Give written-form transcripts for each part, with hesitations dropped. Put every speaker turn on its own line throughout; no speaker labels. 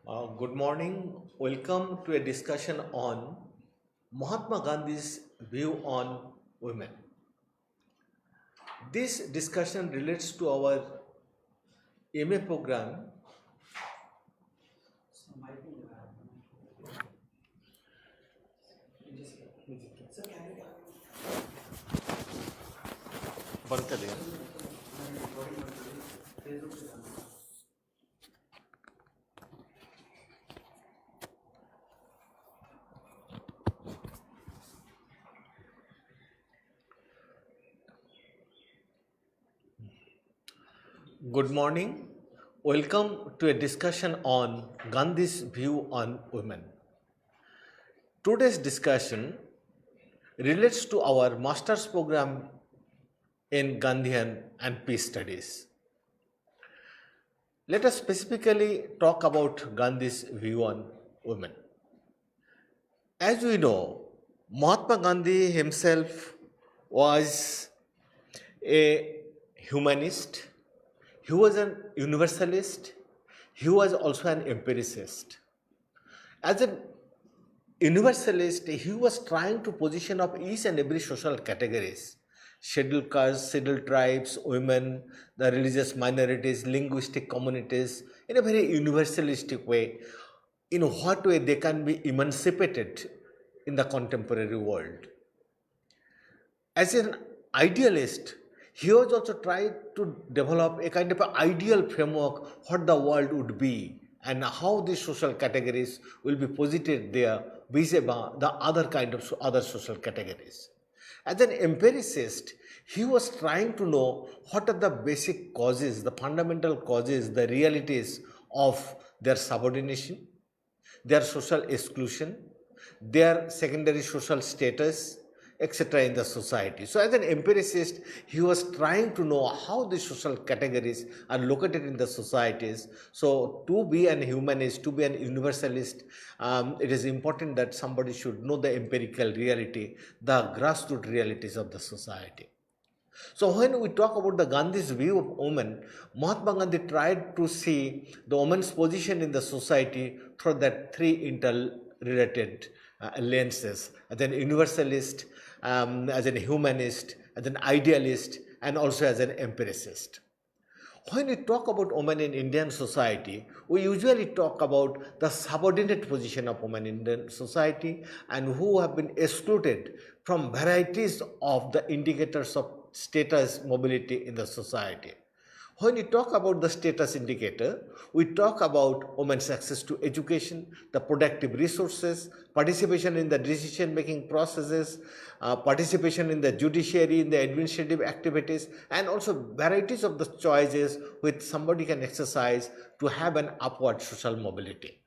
Good morning. Welcome to a discussion on Mahatma Gandhi's view on women. This discussion relates to our MA program. बंद कर देगा। Good morning. Welcome to a discussion on Gandhi's view on women. Today's discussion relates to our master's program in Gandhian and peace studies. Let us specifically talk about Gandhi's view on women. As we know, Mahatma Gandhi himself was a humanist, he was an universalist, he was also an empiricist. As a universalist, he was trying to position up each and every social categories, scheduled castes, scheduled tribes, women, the religious minorities, linguistic communities, in a very universalistic way, in what way they can be emancipated in the contemporary world. As an idealist, he was also trying to develop a kind of an ideal framework what the world would be and how these social categories will be posited there vis-a-vis the other kind of other social categories. As an empiricist, he was trying to know what are the basic causes, the fundamental causes, the realities of their subordination, their social exclusion, their secondary social status, etc. in the society. So as an empiricist, he was trying to know how the social categories are located in the societies. So to be an humanist, to be an universalist, it is important that somebody should know the empirical reality, the grassroots realities of the society. So when we talk about the Gandhi's view of women, Mahatma Gandhi tried to see the woman's position in the society through that three interrelated lenses: as an universalist, as an humanist, as an idealist, and also as an empiricist. When we talk about women in Indian society, we usually talk about the subordinate position of women in Indian society and who have been excluded from varieties of the indicators of status mobility in the society. When we talk about the status indicator, we talk about women's access to education, the productive resources, participation in the decision-making processes, participation in the judiciary, in the administrative activities, and also varieties of the choices which somebody can exercise to have an upward social mobility.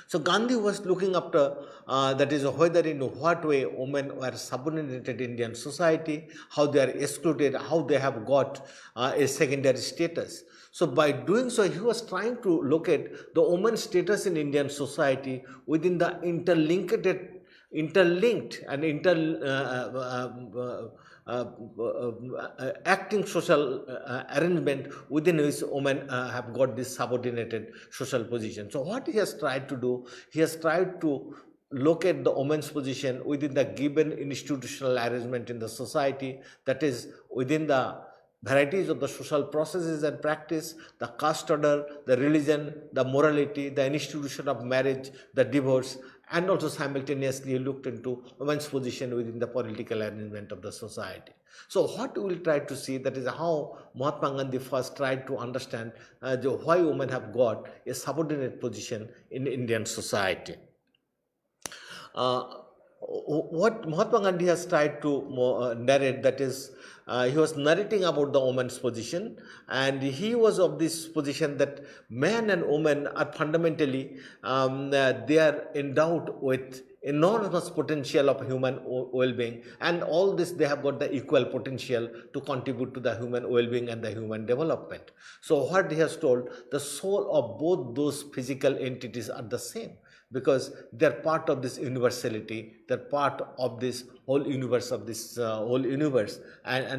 So Gandhi was looking after that is whether in what way women were subordinated in Indian society, how they are excluded, how they have got a secondary status. So by doing so, he was trying to locate the woman's status in Indian society within the interlinked and acting social arrangement within which women have got this subordinated social position. So what he has tried to do, he has tried to locate the woman's position within the given institutional arrangement in the society, that is within the varieties of the social processes and practice, the caste order, the religion, the morality, the institution of marriage, the divorce, and also simultaneously looked into women's position within the political arrangement of the society. So what we will try to see, that is how Mahatma Gandhi first tried to understand why women have got a subordinate position in Indian society. What Mahatma Gandhi has tried to narrate, that is, he was narrating about the woman's position, and he was of this position that man and woman are fundamentally, they are endowed with enormous potential of human well-being, and all this they have got the equal potential to contribute to the human well-being and the human development. So what he has told, the soul of both those physical entities are the same, because they're part of this universality, they're part of this whole universe, and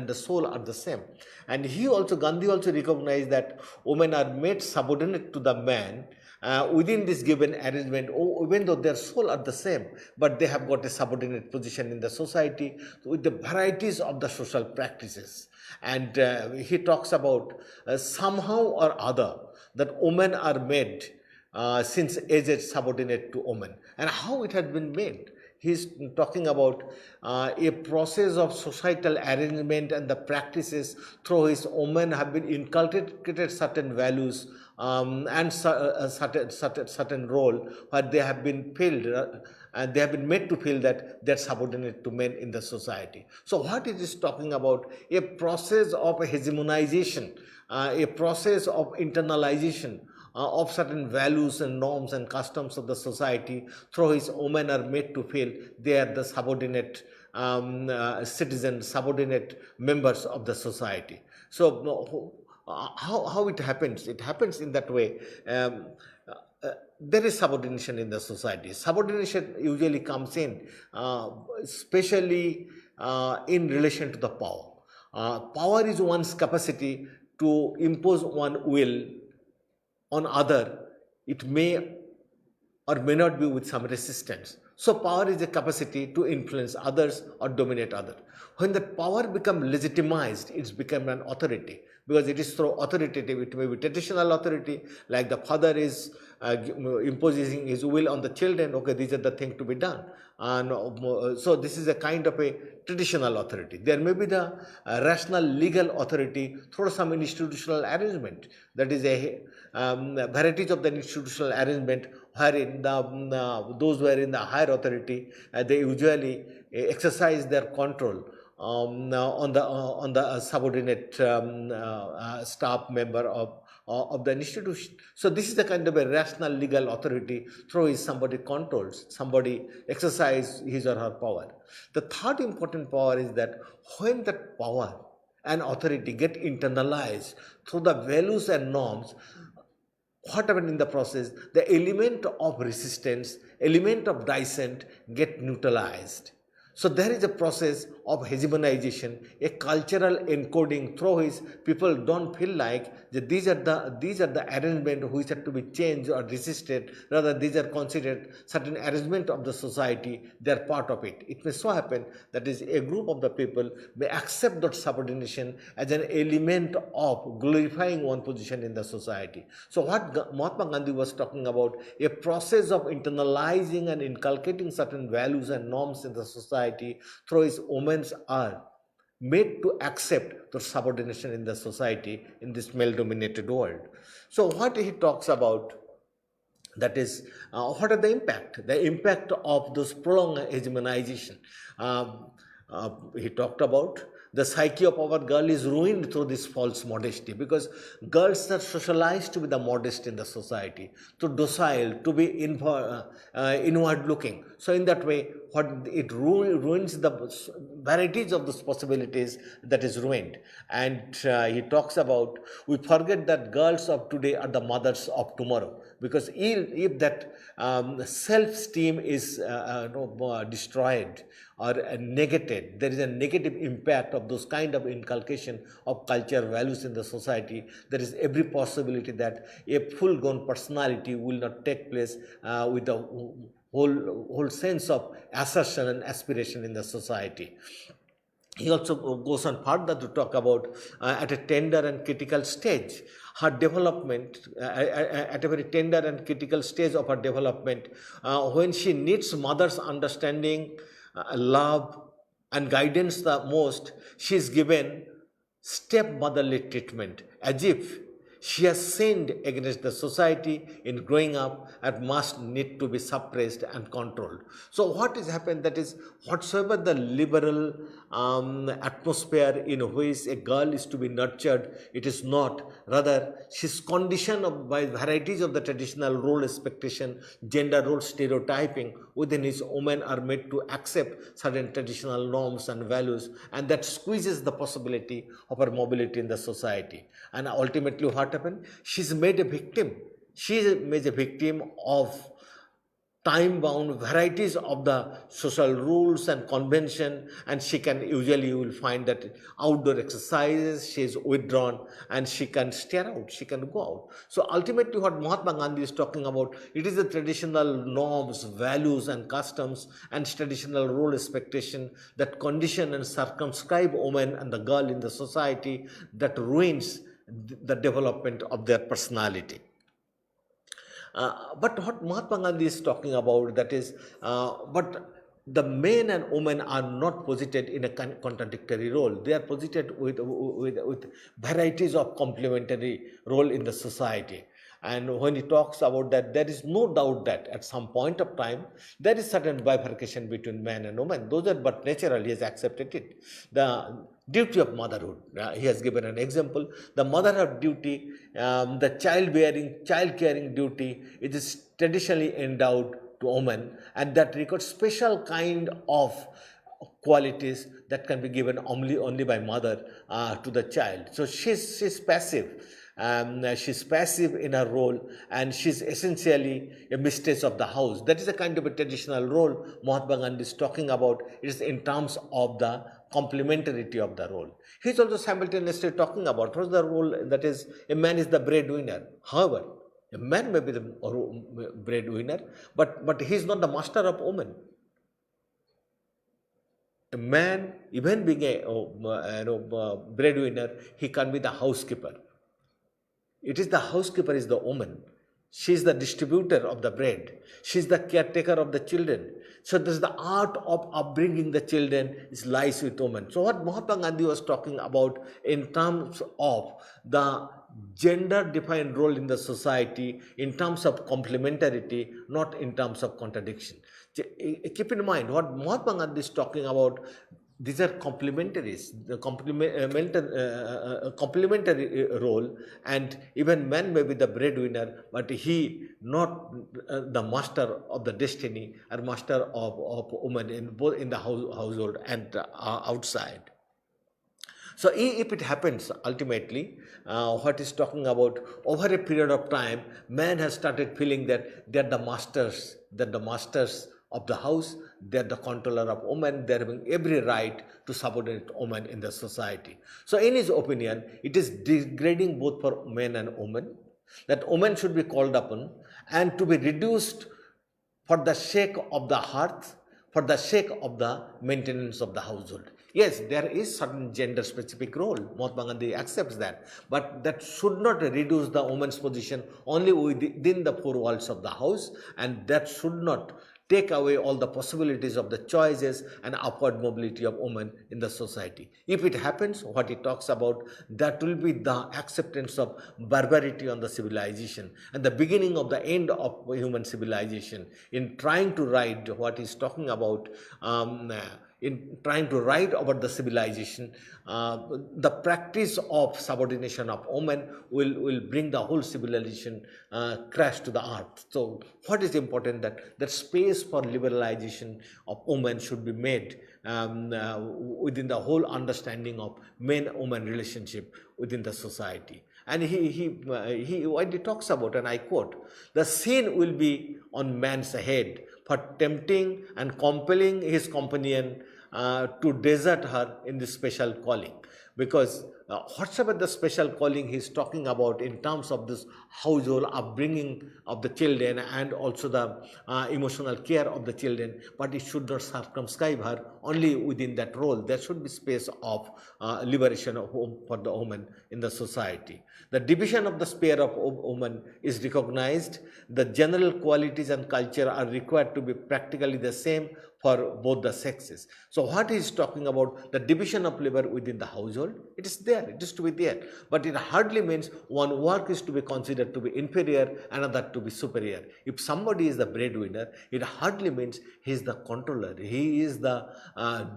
the soul are the same. And Gandhi also recognized that women are made subordinate to the man within this given arrangement, even though their soul are the same, but they have got a subordinate position in the society with the varieties of the social practices. And he talks about somehow or other that women are made since aged subordinate to women, and how it had been made. He's talking about a process of societal arrangement and the practices through which women have been inculcated certain values and certain role where they have been filled and they have been made to feel that they're subordinate to men in the society. So what it is talking about, a process of hegemonization, a process of internalization of certain values and norms and customs of the society through which women are made to feel they are the subordinate citizens, subordinate members of the society. So how it happens? It happens in that way. There is subordination in the society. Subordination usually comes in, especially in relation to the power. Power is one's capacity to impose one will on other. It may or may not be with some resistance. So power is a capacity to influence others or dominate others. When the power becomes legitimized, it's become an authority, because it is through authoritative. It may be traditional authority, like the father is imposing his will on the children. Okay, these are the things to be done. And so this is a kind of a traditional authority. There may be the rational legal authority through some institutional arrangement. That is a varieties of the institutional arrangement wherein those who are in the higher authority, they usually exercise their control on the subordinate staff member of the institution. So this is the kind of a rational legal authority through which somebody controls, somebody exercises his or her power. The third important power is that when that power and authority get internalized through the values and norms, what happened in the process? The element of resistance, element of dissent get neutralized. So there is a process of hegemonization, a cultural encoding through which people don't feel like that these are the arrangement which are to be changed or resisted. Rather, these are considered certain arrangement of the society. They are part of it. It may so happen that is a group of the people may accept that subordination as an element of glorifying one position in the society. So what Mahatma Gandhi was talking about, a process of internalizing and inculcating certain values and norms in the society through which women are made to accept the subordination in the society in this male-dominated world. So what he talks about, that is, what are the impact? The impact of those prolonged hegemonization. He talked about the psyche of our girl is ruined through this false modesty, because girls are socialized to be the modest in the society, to docile, to be inward looking. So in that way, what it ruins the varieties of those possibilities, that is ruined. And he talks about, we forget that girls of today are the mothers of tomorrow, because if that self-esteem is destroyed or negated, there is a negative impact of those kind of inculcation of culture values in the society. There is every possibility that a full-grown personality will not take place with the whole sense of assertion and aspiration in the society. He also goes on further to talk about at a tender and critical stage, her development, at a very tender and critical stage of her development, when she needs mother's understanding, love and guidance the most, she is given stepmotherly treatment, as if she has sinned against the society in growing up and must need to be suppressed and controlled. So what is happened, that is, whatsoever the liberal atmosphere in which a girl is to be nurtured, it is not. Rather, she is conditioned by varieties of the traditional role expectation, gender role stereotyping, within which women are made to accept certain traditional norms and values, and that squeezes the possibility of her mobility in the society. And ultimately what happened? She's made a victim. She is made a victim of time-bound varieties of the social rules and convention, and she can usually, you will find that outdoor exercises, she is withdrawn and she can stare out, she can go out. So ultimately what Mahatma Gandhi is talking about, it is the traditional norms, values and customs and traditional role expectation that condition and circumscribe women and the girl in the society, that ruins the development of their personality. But what Mahatma Gandhi is talking about, that is, but the men and women are not posited in a contradictory role. They are posited with varieties of complementary role in the society. And when he talks about that, there is no doubt that at some point of time, there is certain bifurcation between man and woman. Those are but natural, he has accepted it. The duty of motherhood, he has given an example. The motherhood duty, the child caring duty, it is traditionally endowed to women, and that requires special kind of qualities that can be given only by mother to the child. So she's passive. She's passive in her role, and she's essentially a mistress of the house. That is a kind of a traditional role Mahatma Gandhi is talking about. It is in terms of the complementarity of the role. He is also simultaneously talking about what's the role, that is, a man is the breadwinner. However, a man may be the breadwinner, but he is not the master of woman. A man, even being a breadwinner, he can be the housekeeper. It is the housekeeper is the woman. She is the distributor of the bread. She is the caretaker of the children. So this is the art of upbringing the children lies with women. So what Mahatma Gandhi was talking about in terms of the gender-defined role in the society, in terms of complementarity, not in terms of contradiction. Keep in mind what Mahatma Gandhi is talking about. These are complementaries, the complementary role, and even man may be the breadwinner, but he not the master of the destiny or master of woman in both in the household and outside. So if it happens ultimately, what is talking about, over a period of time, man has started feeling that they're the masters, of the house, they're the controller of women, they're having every right to subordinate women in the society. So in his opinion, it is degrading both for men and women, that women should be called upon and to be reduced for the sake of the hearth, for the sake of the maintenance of the household. Yes, there is certain gender-specific role. Mahatma Gandhi accepts that. But that should not reduce the woman's position only within the four walls of the house, and that should not take away all the possibilities of the choices and upward mobility of women in the society. If it happens, what he talks about, that will be the acceptance of barbarity on the civilization and the beginning of the end of human civilization. In trying to write what he's talking about, in trying to write about the civilization, the practice of subordination of women will bring the whole civilization crash to the earth. So what is important, that space for liberalization of women should be made within the whole understanding of men-woman relationship within the society. And what he talks about, and I quote, the sin will be on man's head for tempting and compelling his companion to desert her in this special calling. Because whatsoever the special calling he is talking about in terms of this household upbringing of the children and also the emotional care of the children, but it should not circumscribe her only within that role. There should be space of liberation of for the woman in the society. The division of the sphere of woman is recognized. The general qualities and culture are required to be practically the same for both the sexes. So what he is talking about, the division of labor within the household, it is there, it is to be there. But it hardly means one work is to be considered to be inferior, another to be superior. If somebody is the breadwinner, it hardly means he is the controller, he is the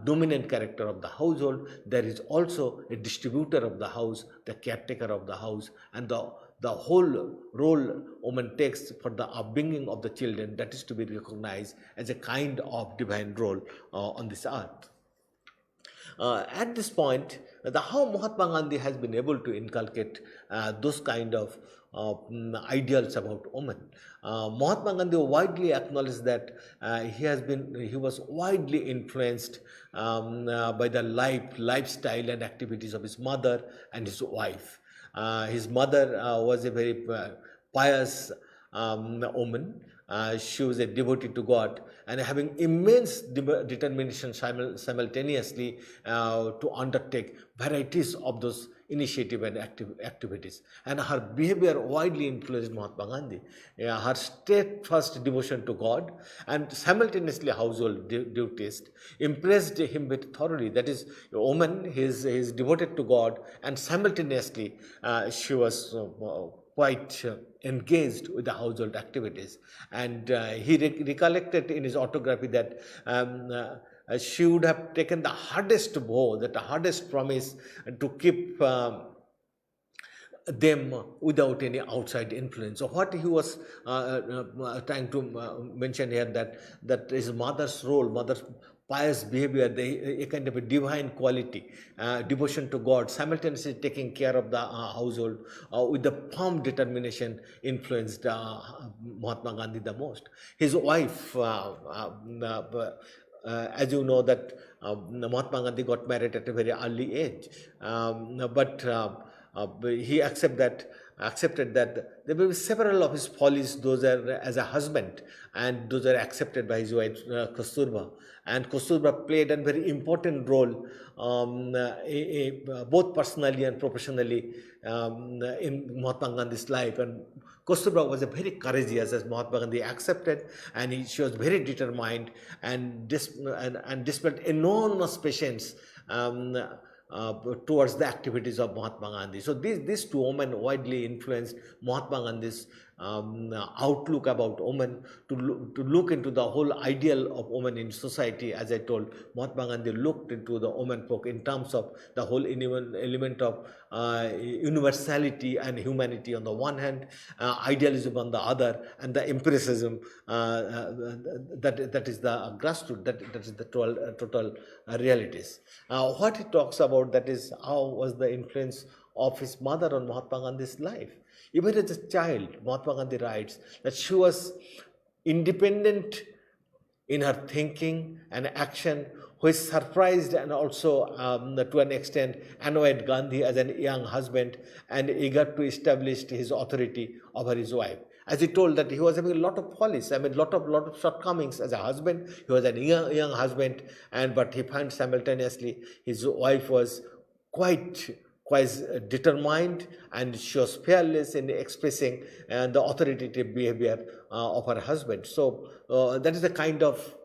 dominant character of the household. There is also a distributor of the house, the caretaker of the house, and the whole role woman takes for the upbringing of the children, that is to be recognized as a kind of divine role on this earth. At this point, how Mahatma Gandhi has been able to inculcate those kind of ideals about women. Mahatma Gandhi widely acknowledged that he was widely influenced by the lifestyle and activities of his mother and his wife. His mother was a very pious woman. She was a devotee to God and having immense determination simultaneously to undertake varieties of those initiative and activities. And her behavior widely influenced Mahatma Gandhi. Her steadfast devotion to God and simultaneously household duties impressed him very thoroughly. That is, a woman he is devoted to God and simultaneously she was quite engaged with the household activities. And he recollected in his autography that she would have taken the hardest vow, the hardest promise to keep them without any outside influence. So what he was trying to mention here, that his mother's role, mother's pious behavior, a kind of a divine quality, devotion to God, simultaneously taking care of the household with the firm determination influenced Mahatma Gandhi the most. His wife, as you know, that Mahatma Gandhi got married at a very early age, but he accepted that there will be several of his follies, those are as a husband, and those are accepted by his wife Kasturba. And Kasturba played a very important role both personally and professionally in Mahatma Gandhi's life. And Kasturba was a very courageous, as Mahatma Gandhi accepted, and she was very determined and displayed enormous patience towards the activities of Mahatma Gandhi. So these two women widely influenced Mahatma Gandhi's outlook about women, to look into the whole ideal of women in society. As I told, Mahatma Gandhi looked into the women folk in terms of the whole element of universality and humanity on the one hand, idealism on the other, and the empiricism that is the grassroots, that is the total realities. What he talks about, that is how was the influence of his mother on Mahatma Gandhi's life. Even as a child, Mahatma Gandhi writes that she was independent in her thinking and action, which surprised and also to an extent annoyed Gandhi as a young husband and eager to establish his authority over his wife. As he told that he was having a lot of follies, lot of shortcomings as a husband. He was a young husband, but he found simultaneously his wife was quite determined, and she was fearless in expressing the authoritative behavior of her husband. So that is the kind of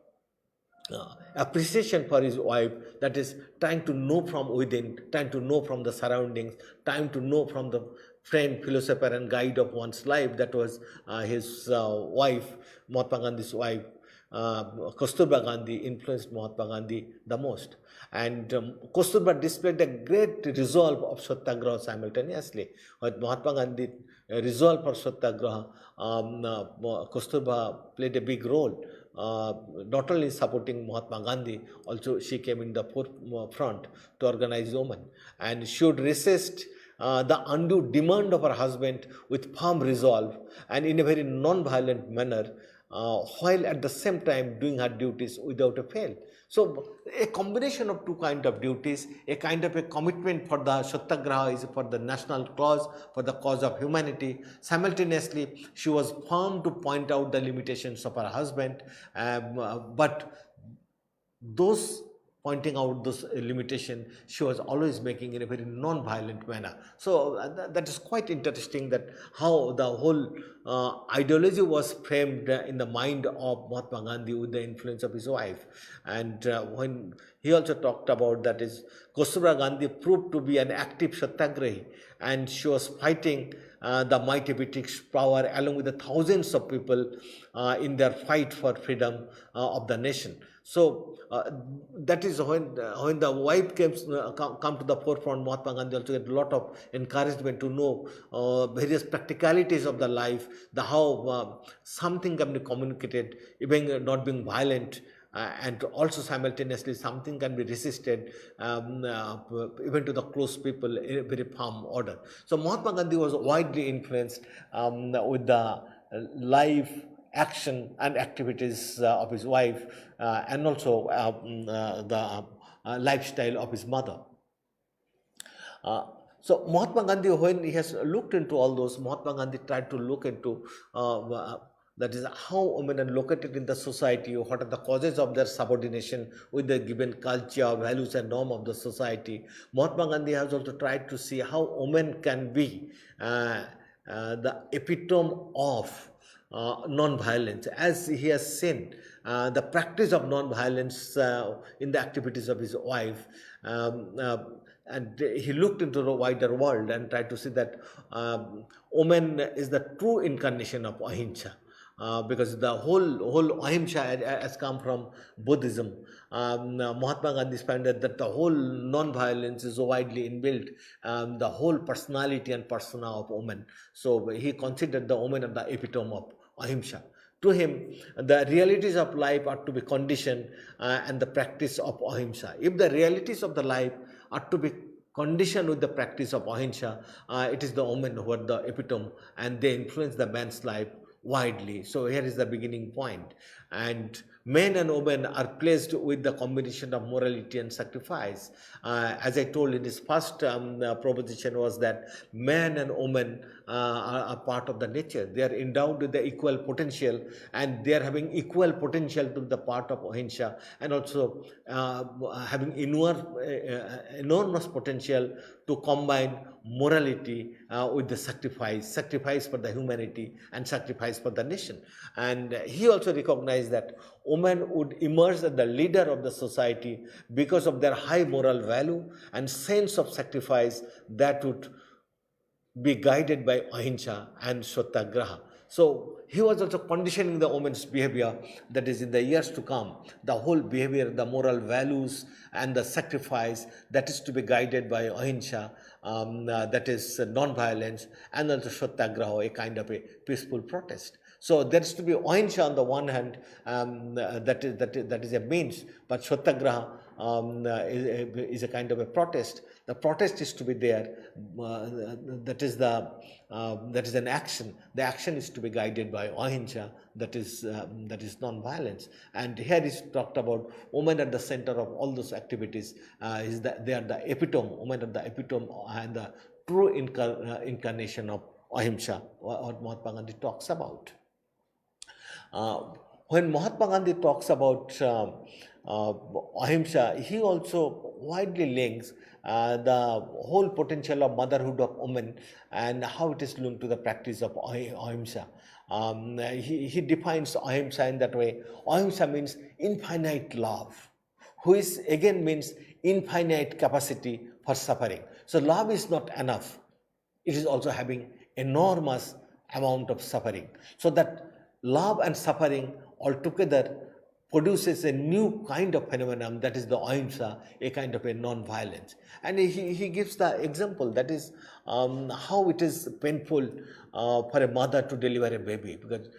appreciation for his wife, that is trying to know from within, trying to know from the surroundings, trying to know from the friend, philosopher and guide of one's life. That was his wife, Mahatma Gandhi's wife. Kasturba Gandhi influenced Mahatma Gandhi the most. And Kasturba displayed a great resolve of Satyagraha simultaneously. With Mahatma Gandhi resolve for Satyagraha, Kasturba played a big role. Not only supporting Mahatma Gandhi, also she came in the forefront to organize women. And she would resist the undue demand of her husband with firm resolve and in a very non-violent manner, while at the same time doing her duties without a fail. So a combination of two kinds of duties, a kind of a commitment for the Satyagraha is for the national cause, for the cause of humanity. Simultaneously, she was firm to point out the limitations of her husband, but those pointing out those limitations, she was always making in a very non-violent manner. So that is quite interesting, that how the whole ideology was framed in the mind of Mahatma Gandhi with the influence of his wife. And when he also talked about that is Kasturba Gandhi proved to be an active Satyagrahi, and she was fighting the mighty British power along with the thousands of people in their fight for freedom of the nation. So that is when the wife come to the forefront. Mahatma Gandhi also get a lot of encouragement to know various practicalities of the life, the how something can be communicated, even not being violent, and also simultaneously something can be resisted even to the close people in a very firm order. So Mahatma Gandhi was widely influenced with the life, action and activities of his wife, and also the lifestyle of his mother. Uh, so Mahatma Gandhi, when he has looked into all those, Mahatma Gandhi tried to look into that is how women are located in the society, what are the causes of their subordination with the given culture, values and norm of the society. Mahatma Gandhi has also tried to see how women can be the epitome of non-violence, as he has seen the practice of non-violence in the activities of his wife. And he looked into the wider world and tried to see that woman is the true incarnation of ahimsa. Because the whole ahimsa has come from Buddhism. Mahatma Gandhi found that the whole non-violence is widely inbuilt, the whole personality and persona of woman. So he considered the woman as the epitome of ahimsa. To him, the realities of life are to be conditioned and the practice of ahimsa. If the realities of the life are to be conditioned with the practice of ahimsa, it is the women who are the epitome and they influence the man's life widely. So here is the beginning point. And men and women are placed with the combination of morality and sacrifice. As I told in this first proposition was that man and woman are part of the nature. They are endowed with the equal potential and they are having equal potential to the part of ahimsa and also having enormous potential to combine morality with the sacrifice for the humanity and sacrifice for the nation. And he also recognized that women would emerge as the leader of the society because of their high moral value and sense of sacrifice that would be guided by ahimsa and satyagraha. So he was also conditioning the woman's behavior, that is in the years to come, the whole behavior, the moral values and the sacrifice that is to be guided by ahimsa, that is non-violence, and also satyagraha, a kind of a peaceful protest. So there is to be ahimsa on the one hand, that is a means, but satyagraha is a kind of a protest. The protest is to be there. That is an action. The action is to be guided by ahimsa. That is non-violence. And here is talked about women at the center of all those activities. Is that they are the epitome. Women are the epitome and the true incarnation of ahimsa. What Mahatma Gandhi talks about. When Mahatma Gandhi talks about ahimsa, he also widely links the whole potential of motherhood of women and how it is linked to the practice of ahimsa. He defines ahimsa in that way. Ahimsa means infinite love, which again means infinite capacity for suffering. So love is not enough. It is also having enormous amount of suffering. So that love and suffering altogether produces a new kind of phenomenon, that is the ahimsa, a kind of a non-violence. And he gives the example, that is how it is painful for a mother to deliver a baby, because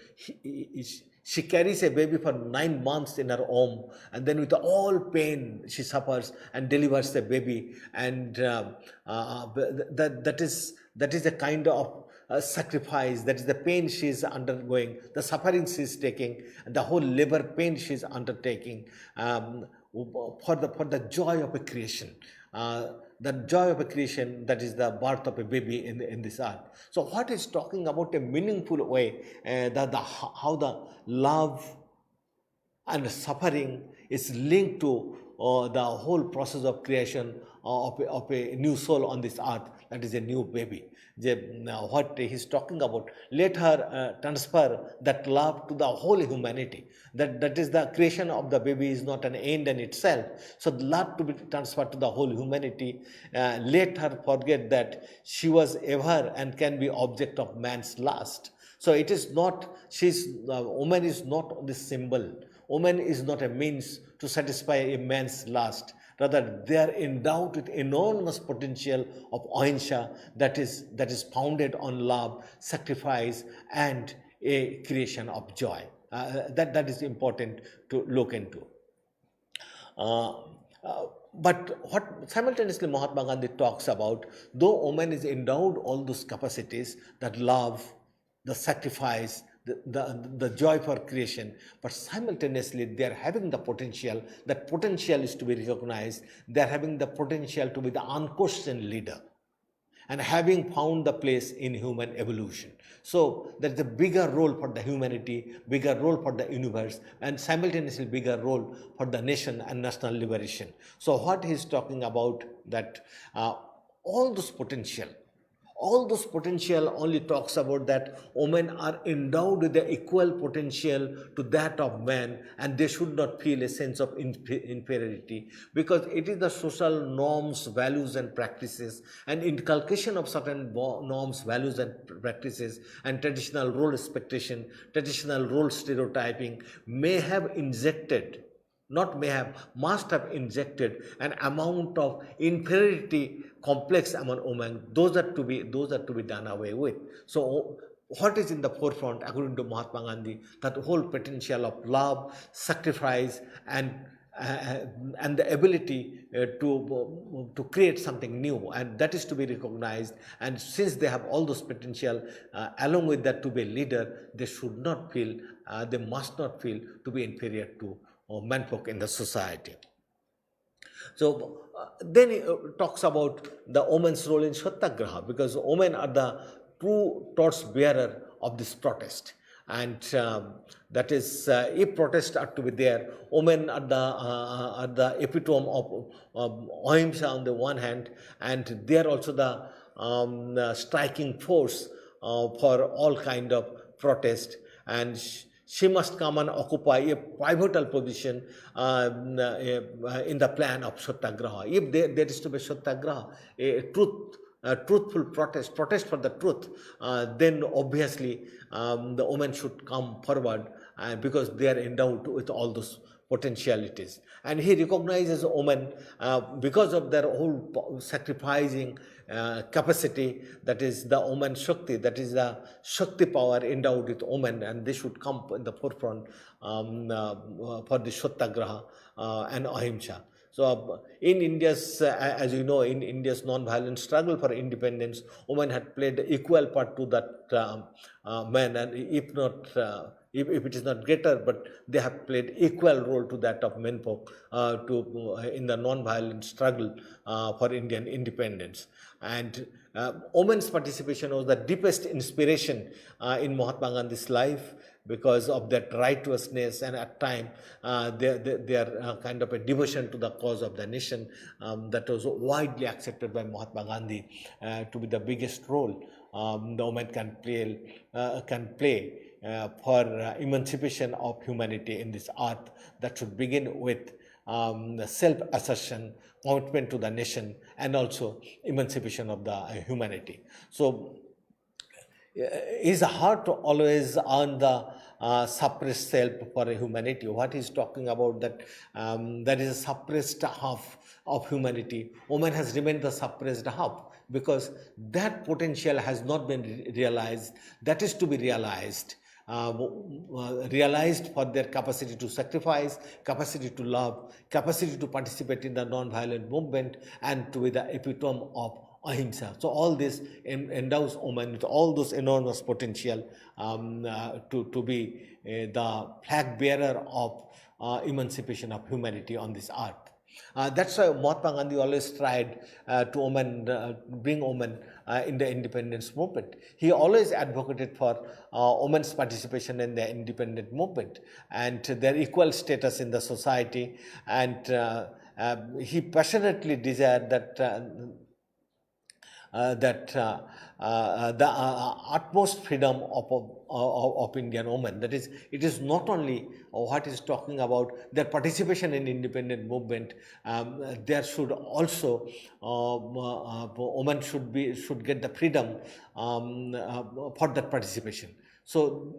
she carries a baby for 9 months in her womb, and then with all pain she suffers and delivers the baby, and that is a kind of sacrifice, that is the pain she is undergoing, the suffering she is taking, and the whole labor pain she is undertaking for the joy of a creation. The joy of a creation, that is the birth of a baby in this earth. So what is talking about a meaningful way, how the love and suffering is linked to the whole process of creation of a new soul on this earth, that is a new baby. What he's talking about, let her transfer that love to the whole humanity. That is the creation of the baby is not an end in itself. So the love to be transferred to the whole humanity. Let her forget that she was ever and can be object of man's lust. So it is not, woman is not the symbol. Woman is not a means to satisfy a man's lust. Rather, they are endowed with enormous potential of ahimsa that is founded on love, sacrifice, and a creation of joy. That is important to look into. But what simultaneously Mahatma Gandhi talks about, though woman is endowed all those capacities, that love, the sacrifice, the joy for creation, but simultaneously they are having the potential. That potential is to be recognized. They are having the potential to be the unquestioned leader, and having found the place in human evolution. So there is a bigger role for the humanity, bigger role for the universe, and simultaneously bigger role for the nation and national liberation. So what he is talking about, that all those potential, all those potential only talks about that women are endowed with the equal potential to that of men, and they should not feel a sense of inferiority, because it is the social norms, values and practices, and inculcation of certain norms, values and practices, and traditional role expectation, traditional role stereotyping may have injected, not may have, must have injected an amount of inferiority complex among women. Those are to be done away with. So what is in the forefront according to Mahatma Gandhi? That whole potential of love, sacrifice, and the ability to create something new, and that is to be recognized. And since they have all those potential, along with that, to be a leader, they should not feel, they must not feel to be inferior to menfolk in the society. So then he talks about the women's role in Satyagraha, because women are the true torch bearer of this protest. And that is, if protests are to be there, women are the epitome of ahimsa on the one hand, and they are also the striking force for all kind of protest. And she must come and occupy a pivotal position in the plan of Satyagraha. If there is to be Satyagraha, a truthful protest for the truth, then obviously the women should come forward, because they are endowed with all those potentialities. And he recognizes women because of their whole sacrificing capacity, that is the woman Shakti, that is the Shakti power endowed with women, and they should come in the forefront for the Satyagraha and Ahimsa. So in India's, as you know, in India's non-violent struggle for independence, women had played equal part to that men, and if not, if it is not greater, but they have played equal role to that of menfolk in the non-violent struggle for Indian independence. And women's participation was the deepest inspiration in Mahatma Gandhi's life, because of that righteousness, and at time they are kind of a devotion to the cause of the nation, that was widely accepted by Mahatma Gandhi to be the biggest role the woman can play for emancipation of humanity in this earth, that should begin with self-assertion, commitment to the nation, and also emancipation of the humanity. So it's hard to always earn the suppressed self for humanity. What he's talking about, that there is a suppressed half of humanity. Woman has remained the suppressed half, because that potential has not been realized. That is to be realized. Realized for their capacity to sacrifice, capacity to love, capacity to participate in the non-violent movement, and to be the epitome of ahimsa. So all this endows women with all those enormous potential to be the flag bearer of emancipation of humanity on this earth. That's why Mahatma Gandhi always tried to bring women in the independence movement. He always advocated for women's participation in the independent movement and their equal status in the society, and he passionately desired that the utmost freedom of Indian women. That is, it is not only what is talking about their participation in independent movement. There should also women should get the freedom for that participation. So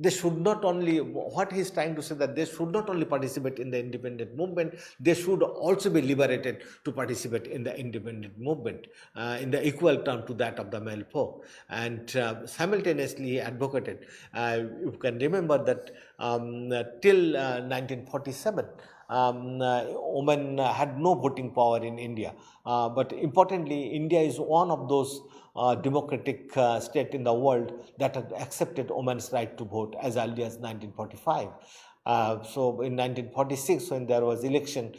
they should not only, what he is trying to say, that they should not only participate in the independent movement, they should also be liberated to participate in the independent movement in the equal term to that of the male folk. And simultaneously he advocated, you can remember that till 1947, women had no voting power in India. But importantly, India is one of those democratic state in the world that had accepted women's right to vote as early as 1945. So in 1946, when there was election,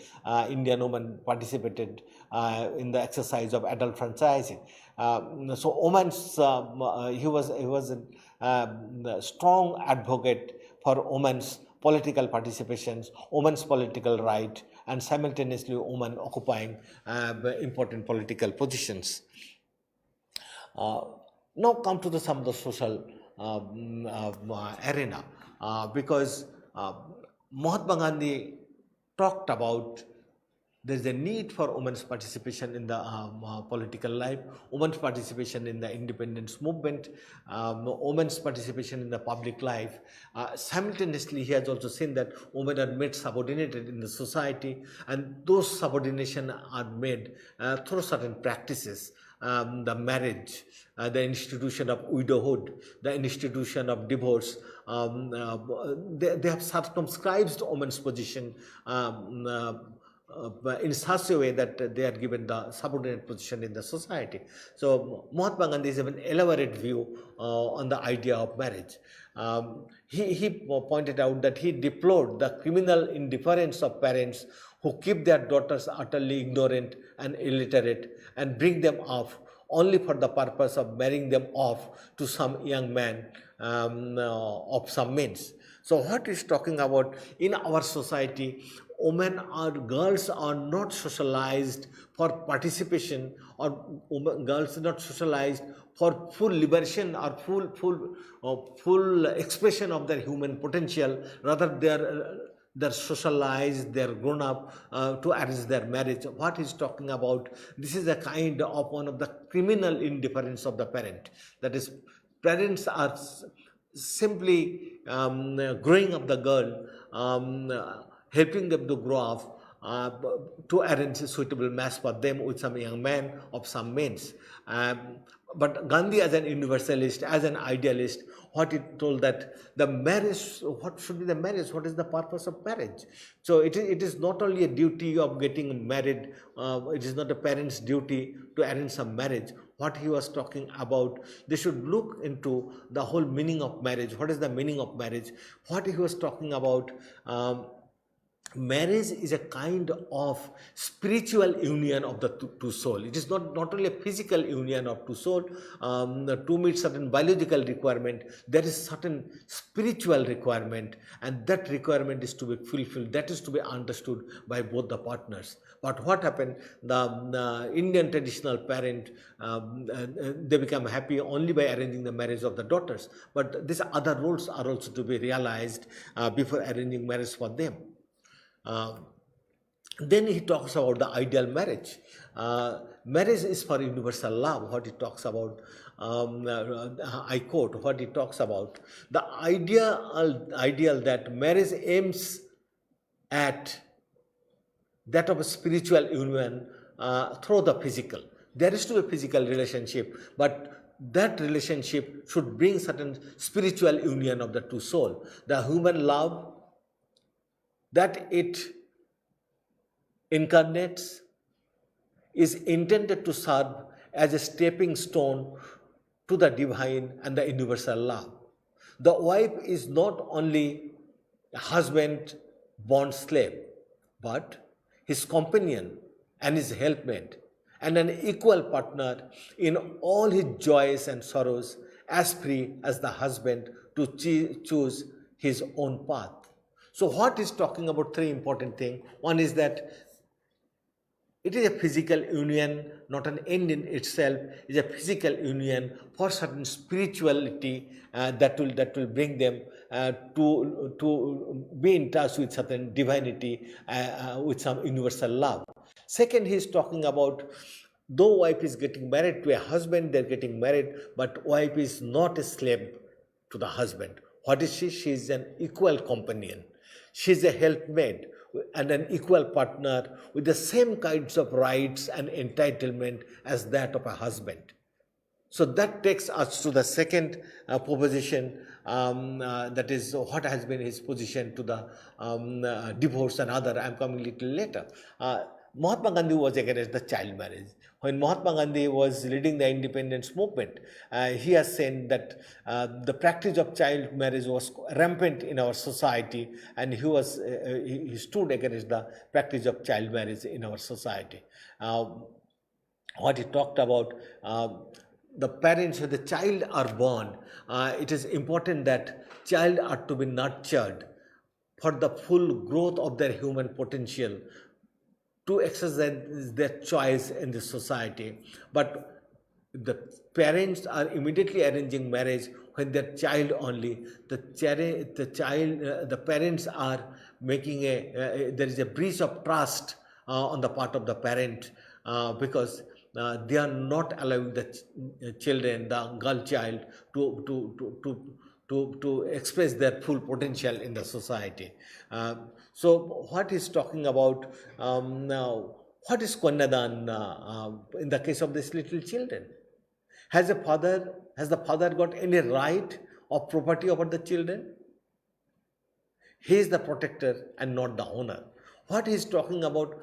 Indian women participated in the exercise of adult franchising. So women's he was a strong advocate for women's political participations, women's political right, and simultaneously women occupying important political positions. Uh, Now come to some of the social arena, because Mahatma Gandhi talked about there's a need for women's participation in the political life, women's participation in the independence movement, women's participation in the public life. Simultaneously, he has also seen that women are made subordinated in the society, and those subordination are made through certain practices. The marriage, the institution of widowhood, the institution of divorce, they have circumscribed women's position in such a way that they are given the subordinate position in the society. So Mahatma Gandhi has an elaborate view on the idea of marriage. He pointed out that he deplored the criminal indifference of parents who keep their daughters utterly ignorant and illiterate and bring them off only for the purpose of marrying them off to some young man of some means. So what he's talking about, in our society, girls are not socialized for participation, or girls are not socialized for full liberation or full expression of their human potential. Rather, they're socialized, they're grown up to arrange their marriage. What he's talking about, this is a kind of one of the criminal indifference of the parent. That is, parents are simply growing up the girl, helping them to grow up, to arrange a suitable match for them with some young man of some means. But Gandhi, as an universalist, as an idealist, what he told that the marriage, what should be the marriage? What is the purpose of marriage? So it is not only a duty of getting married. It is not a parent's duty to arrange some marriage. What he was talking about, they should look into the whole meaning of marriage. What is the meaning of marriage? What he was talking about, marriage is a kind of spiritual union of the two soul. It is not only a physical union of two soul. To meet certain biological requirement, there is certain spiritual requirement, and that requirement is to be fulfilled. That is to be understood by both the partners. But what happened? The Indian traditional parent, they become happy only by arranging the marriage of the daughters. But these other roles are also to be realized before arranging marriage for them. Then he talks about the ideal marriage. Marriage is for universal love. What he talks about, I quote what he talks about: the ideal that marriage aims at that of a spiritual union through the physical. There is to be a physical relationship, but that relationship should bring certain spiritual union of the two souls. The human love that it incarnates is intended to serve as a stepping stone to the divine and the universal love. The wife is not only a husband born slave, but his companion and his helpmate, and an equal partner in all his joys and sorrows, as free as the husband to choose his own path. So what is talking about? Three important things. One is that it is a physical union, not an end in itself. It is a physical union for certain spirituality that will bring them to be in touch with certain divinity, with some universal love. Second, he is talking about, though wife is getting married to a husband, they are getting married, but wife is not a slave to the husband. What is she? She is an equal companion. She is a helpmate and an equal partner with the same kinds of rights and entitlement as that of a husband. So that takes us to the second proposition, that is what has been his position to the divorce and other. I am coming little later. Mahatma Gandhi was against the child marriage. When Mahatma Gandhi was leading the independence movement, he has said that the practice of child marriage was rampant in our society, and he stood against the practice of child marriage in our society. What he talked about, the parents, when the child are born, it is important that child are to be nurtured for the full growth of their human potential, to exercise their choice in the society. But the parents are immediately arranging marriage when their child only, the parents are making there is a breach of trust on the part of the parent, because they are not allowing the children, the girl child, to express their full potential in the society. So what is talking about now? What is Kanyadan in the case of these little children? Has the father got any right of property over the children? He is the protector and not the owner. What he is talking about,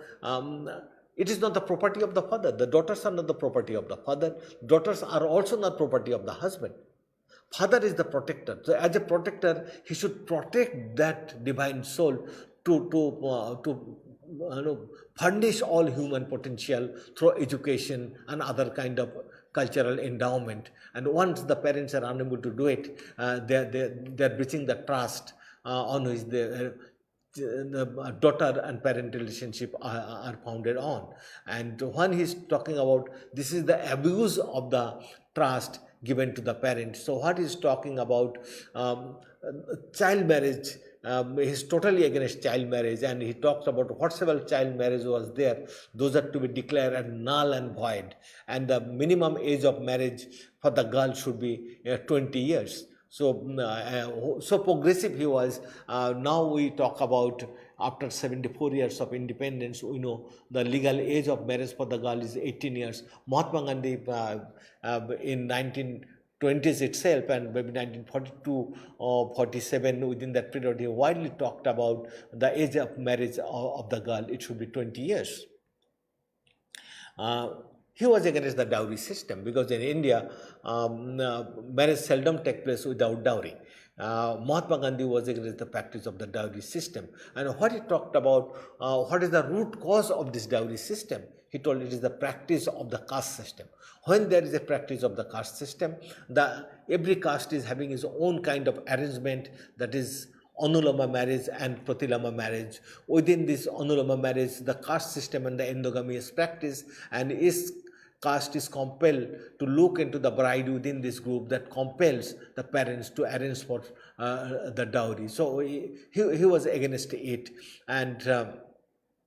it is not the property of the father. The daughters are not the property of the father. Daughters are also not property of the husband. Father is the protector. So as a protector, he should protect that divine soul to furnish all human potential through education and other kind of cultural endowment. And once the parents are unable to do it, they are breaching the trust on which the daughter and parent relationship are founded on. And when he's talking about this is the abuse of the trust given to the parents. So what he's talking about, child marriage, he's totally against child marriage, and he talks about whatsoever child marriage was there, those are to be declared as null and void, and the minimum age of marriage for the girl should be 20 years. So progressive he was. Now we talk about after 74 years of independence, we know the legal age of marriage for the girl is 18 years. Mahatma Gandhi in 1920s itself, and maybe 1942 or 47, within that period, he widely talked about the age of marriage of the girl. It should be 20 years. He was against the dowry system, because in India, marriage seldom takes place without dowry. Mahatma Gandhi was against the practice of the dowry system. And what he talked about, what is the root cause of this dowry system? He told it is the practice of the caste system. When there is a practice of the caste system, every caste is having its own kind of arrangement, that is Anulama marriage and Pratilama marriage. Within this Anulama marriage, the caste system and the endogamy is practiced, and is caste is compelled to look into the bride within this group, that compels the parents to arrange for the dowry. So he was against it, and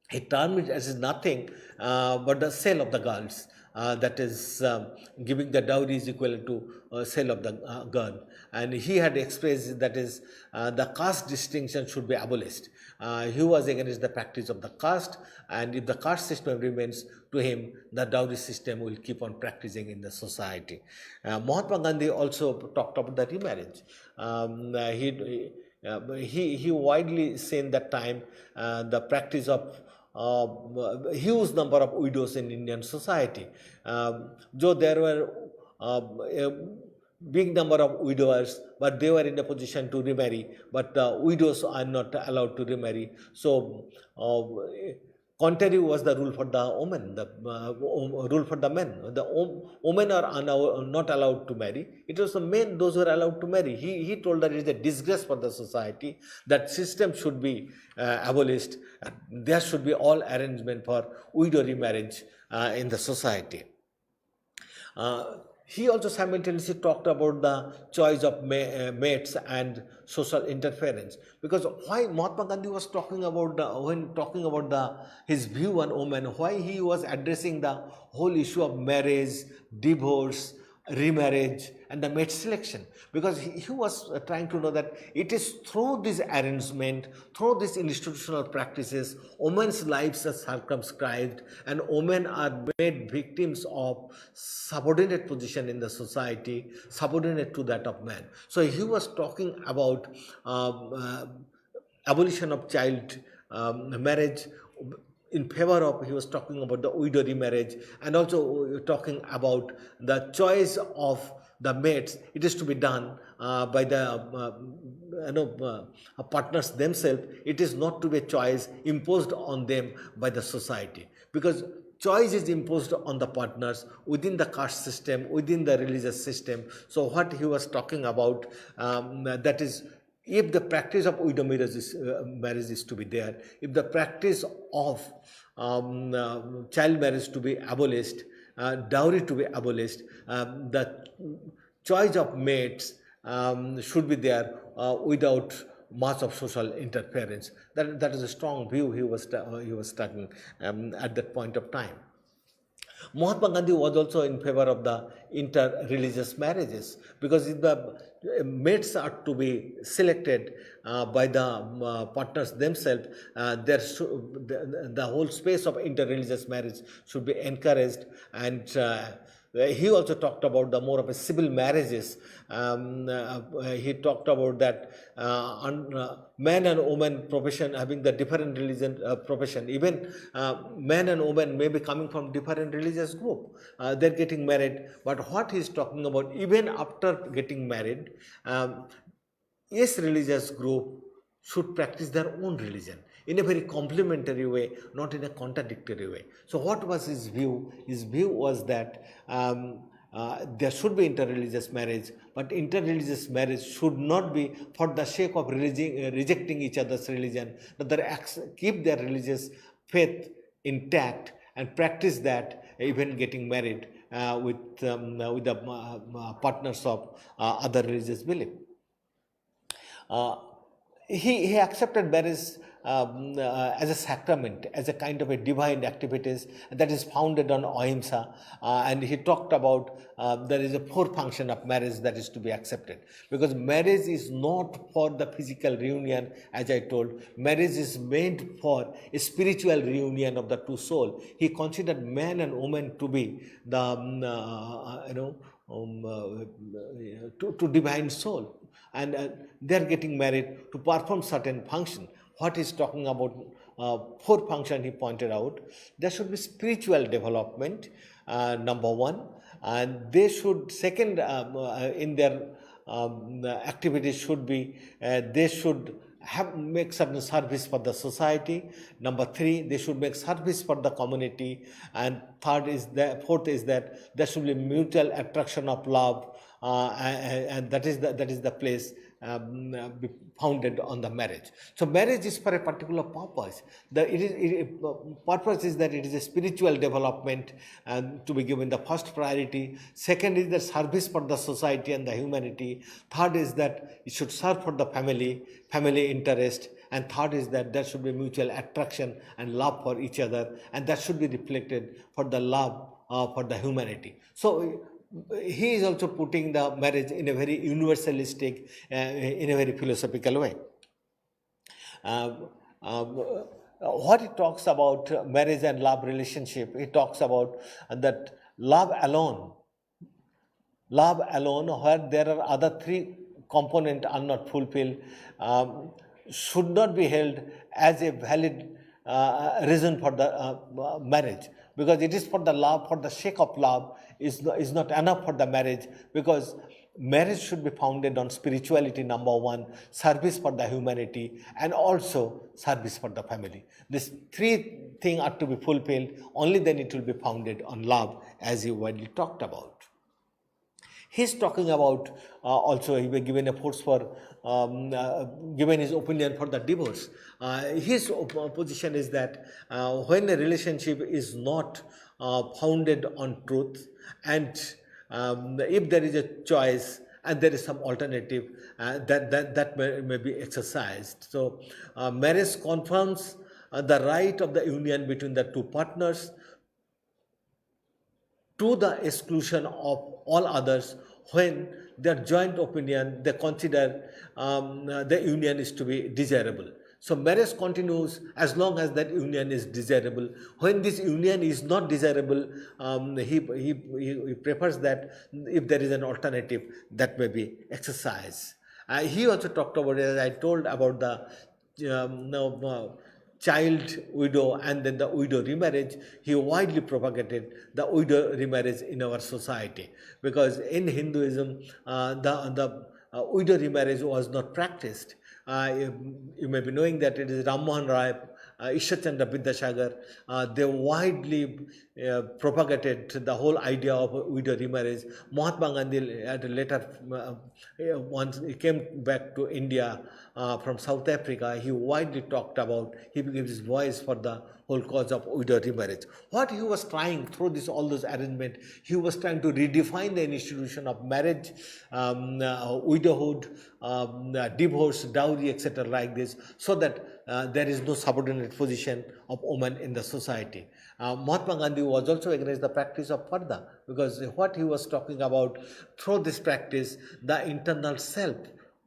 he termed it as nothing but the sale of the girls. That is, giving the dowry is equal to sale of the girl. And he had expressed that is, the caste distinction should be abolished. He was against the practice of the caste, and if the caste system remains, to him the dowry system will keep on practicing in the society. Mahatma Gandhi also talked about the remarriage. He widely said that time the practice of huge number of widows in Indian society. Though there were a big number of widowers, but they were in a position to remarry, but widows are not allowed to remarry. So contrary was the rule for the women, the rule for the men. The women are not allowed to marry. It was the men, those who are allowed to marry. He told that it is a disgrace for the society, that system should be abolished. There should be all arrangement for widow remarriage in the society. He also simultaneously talked about the choice of mates and social interference. Because why Mahatma Gandhi was talking about, when talking about his view on women, why he was addressing the whole issue of marriage, divorce, remarriage and the mate selection, because he was trying to know that it is through this arrangement, through these institutional practices, women's lives are circumscribed and women are made victims of subordinate position in the society, subordinate to that of man. So he was talking about abolition of child marriage, in favor of, he was talking about the widow remarriage, and also talking about the choice of the mates. It is to be done by the partners themselves. It is not to be a choice imposed on them by the society, because choice is imposed on the partners within the caste system, within the religious system. So what he was talking about, that is, if the practice of widow marriage is to be there, if the practice of child marriage to be abolished, dowry to be abolished, the choice of mates should be there without much of social interference. That is a strong view he was taking at that point of time. Mahatma Gandhi was also in favor of the inter-religious marriages, because if the mates are to be selected by the partners themselves, the whole space of inter-religious marriage should be encouraged. And he also talked about the more of a civil marriages. He talked about that man and woman profession having the different religion profession. Even man and woman may be coming from different religious group. They're getting married. But what he's talking about, even after getting married, each religious group should practice their own religion in a very complementary way, not in a contradictory way. So what was his view? His view was that there should be interreligious marriage, but interreligious marriage should not be for the sake of rejecting each other's religion, but they keep their religious faith intact and practice that, even getting married with the partners of other religious belief. He accepted marriage as a sacrament, as a kind of a divine activities that is founded on ahimsa, and he talked about there is a four function of marriage that is to be accepted, because marriage is not for the physical reunion. As I told, marriage is meant for a spiritual reunion of the two souls. He considered man and woman to be the to divine soul, and they are getting married to perform certain function. What he's talking about, four function he pointed out. There should be spiritual development, number one, and they should, second, in their activities should be, they should make certain service for the society. Number three, they should make service for the community. And fourth is that there should be mutual attraction of love, and that is the place be founded on the marriage. So marriage is for a particular purpose. Purpose is that it is a spiritual development and to be given the first priority. Second is the service for the society and the humanity. Third is that it should serve for the family interest. And third is that there should be mutual attraction and love for each other, and that should be reflected for the love for the humanity. So he is also putting the marriage in a very universalistic, in a very philosophical way. What he talks about marriage and love relationship, he talks about that love alone, where there are other three components are not fulfilled, should not be held as a valid reason for the marriage, because it is for the love, for the sake of love is not enough for the marriage, because marriage should be founded on spirituality, number one, service for the humanity, and also service for the family. These three things are to be fulfilled, only then it will be founded on love, as he widely talked about. He's talking about also, he was given a force for, given his opinion for the divorce. His position is that when a relationship is not founded on truth, and if there is a choice and there is some alternative, that may be exercised. So marriage confirms the right of the union between the two partners to the exclusion of all others when their joint opinion they consider the union is to be desirable. So marriage continues as long as that union is desirable. When this union is not desirable, he prefers that if there is an alternative that may be exercised. He also talked about, as I told, about the child widow and then the widow remarriage. He widely propagated the widow remarriage in our society, because in Hinduism the widow remarriage was not practiced. You may be knowing that it is Ram Mohan Rai, Ishwar Chandra Vidyasagar, they widely propagated the whole idea of widow remarriage. Mahatma Gandhi at a later, once he came back to India from South Africa, he widely talked about, he gave his voice for the whole cause of widow remarriage. What he was trying through this, all those arrangements, he was trying to redefine the institution of marriage, widowhood, divorce, dowry, etc. like this, so that there is no subordinate position of women in the society. Mahatma Gandhi was also against the practice of parda, because what he was talking about, through this practice, the internal self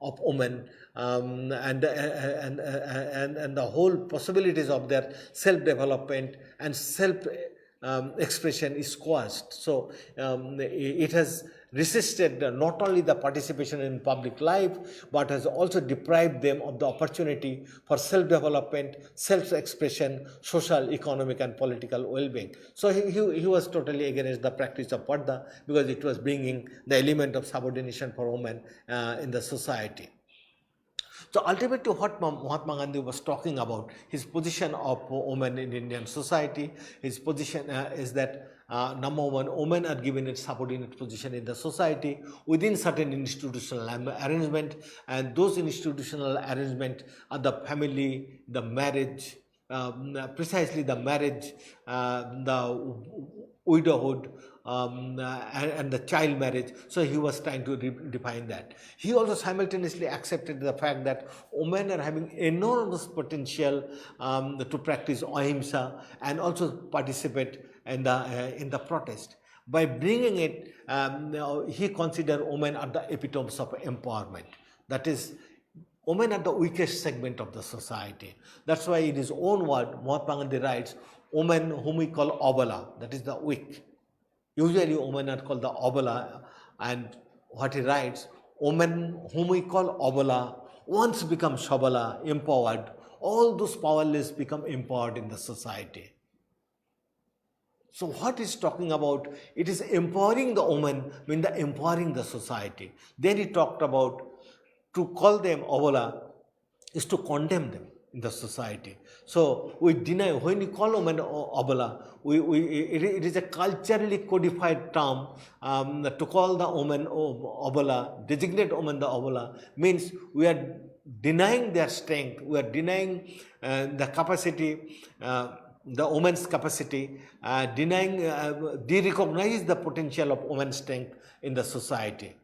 of women and the whole possibilities of their self-development and self-expression is squashed. So it has resisted not only the participation in public life, but has also deprived them of the opportunity for self-development, self-expression, social, economic and political well-being. So he was totally against the practice of parda, because it was bringing the element of subordination for women in the society. So ultimately what Mahatma Gandhi was talking about, his position of women in Indian society, his position is that number one, women are given a subordinate position in the society within certain institutional arrangement, and those institutional arrangement are the family, the marriage, precisely the marriage, the widowhood, and the child marriage. So he was trying to define that. He also simultaneously accepted the fact that women are having enormous potential to practice ahimsa and also participate in the protest. By bringing it, he considered women are the epitomes of empowerment. That is, women are the weakest segment of the society. That's why in his own word, Mahatma Gandhi writes, women whom we call abala, that is the weak. Usually women are called the abala, and what he writes, women whom we call abala once become shabala, empowered, all those powerless become empowered in the society. So what he's talking about, it is empowering the woman, mean the empowering the society. Then he talked about, to call them abala is to condemn them in the society. So we deny, when you call women abala, it is a culturally codified term. To call the woman abala, designate woman the abala, means we are denying their strength, we are denying the capacity, the woman's capacity, de-recognize the potential of woman's strength in the society.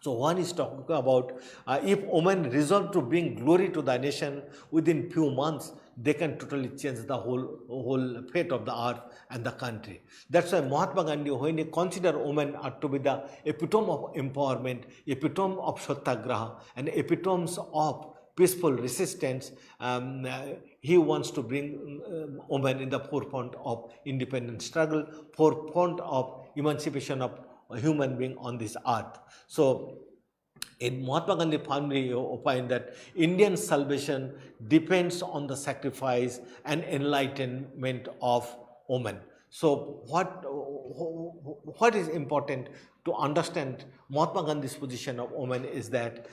So one is talking about if women resolve to bring glory to the nation within few months, they can totally change the whole fate of the earth and the country. That's why Mahatma Gandhi, when he considered women are to be the epitome of empowerment, epitome of satyagraha, and epitomes of peaceful resistance, he wants to bring women in the forefront of independent struggle, forefront of emancipation of a human being on this earth. So in Mahatma Gandhi firmly opined that Indian salvation depends on the sacrifice and enlightenment of women. So what is important to understand Mahatma Gandhi's position of women is that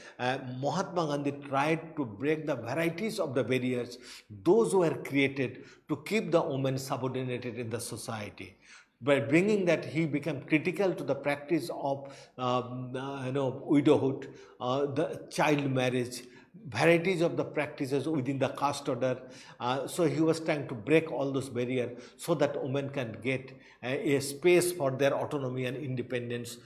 Mahatma Gandhi tried to break the varieties of the barriers, those who were created to keep the women subordinated in the society. By bringing that, he became critical to the practice of widowhood, the child marriage, varieties of the practices within the caste order. So he was trying to break all those barriers so that women can get a space for their autonomy and independence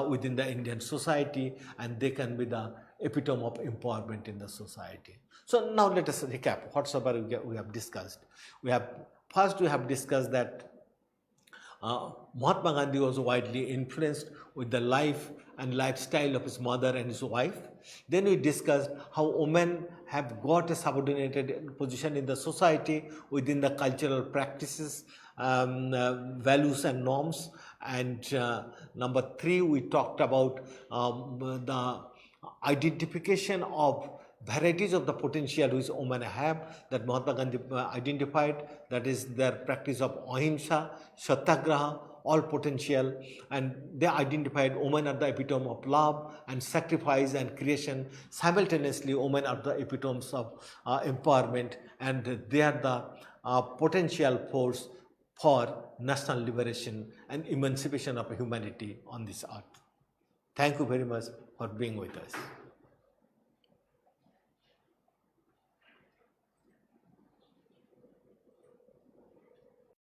within the Indian society, and they can be the epitome of empowerment in the society. So now let us recap whatsoever we have discussed. First we have discussed that Mahatma Gandhi was widely influenced with the life and lifestyle of his mother and his wife. Then we discussed how women have got a subordinated position in the society within the cultural practices, values and norms. And number 3, we talked about the identification of varieties of the potential which women have that Mahatma Gandhi identified, that is their practice of ahimsa, satyagraha, all potential, and they identified women are the epitome of love and sacrifice and creation. Simultaneously, women are the epitomes of empowerment, and they are the potential force for national liberation and emancipation of humanity on this earth. Thank you very much for being with us.